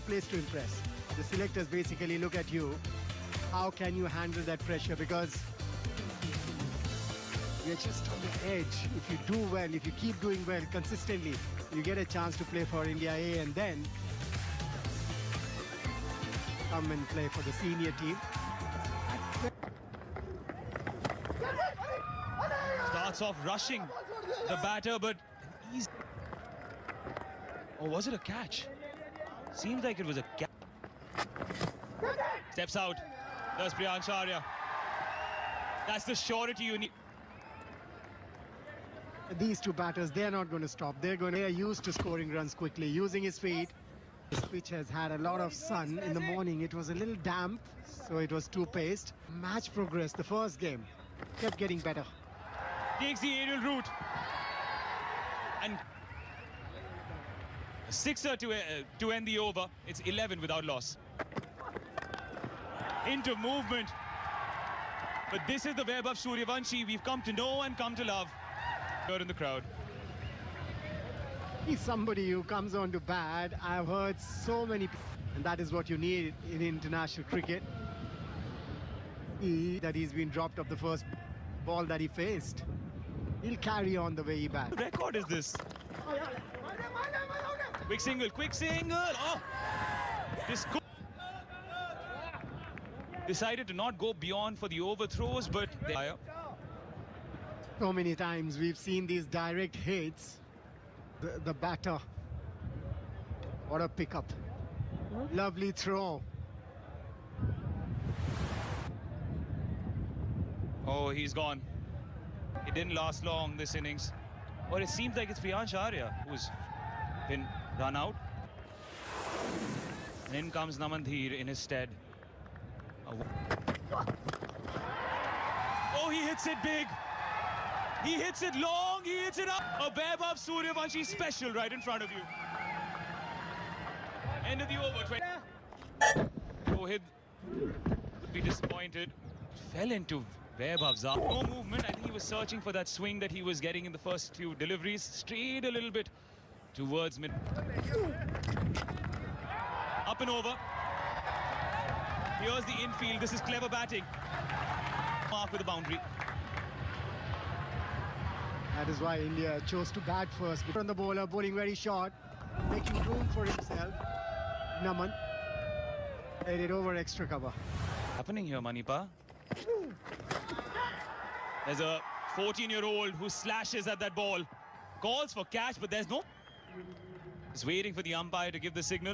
place to impress. The selectors basically look at you. How can you handle that pressure? Because you're just on the edge. If you do well, if you keep doing well consistently, you get a chance to play for India A and then come and play for the senior team. Starts off rushing the batter, but he's... Oh, was it a catch? Seems like it was a catch. Steps out. That's Priyansh Arya. That's the surety you need. These two batters, they're not going to stop. They are used to scoring runs quickly, using his feet. This pitch has had a lot of sun in the morning. It was a little damp, so it was too paced. Match progress, the first game, kept getting better. Takes the aerial route. And a sixer to end the over. It's 11 without loss. Into movement. But this is the Vaibhav Sooryavanshi we've come to know and come to love. Here in the crowd. He's somebody who comes on to bat. I've heard so many people, and that is what you need in international cricket. That he's been dropped off the first ball that he faced. He'll carry on the way he bats. What record is this? Quick single, quick single. Oh! This decided to not go beyond for the overthrows, but they... So many times we've seen these direct hits. The batter. What a pickup. Lovely throw. Oh, he's gone. It didn't last long, this innings. Or it seems like it's Priyansh Arya who's been run out. And in comes Namandhir in his stead. Oh, he hits it big. He hits it long, he hits it up. A Vaibhav Sooryavanshi special right in front of you. End of the over. Rohit would be disappointed. Fell into Vaibhav's arm. No movement. I think he was searching for that swing that he was getting in the first few deliveries. Strayed a little bit towards mid. Up and over. Here's the infield. This is clever batting. Mark with the boundary. That is why India chose to bat first. On the bowler, bowling very short, making room for himself. Naman laid it over extra cover. Happening here, Manipa. There's a 14-year-old who slashes at that ball. Calls for catch, but there's no... Just waiting for the umpire to give the signal.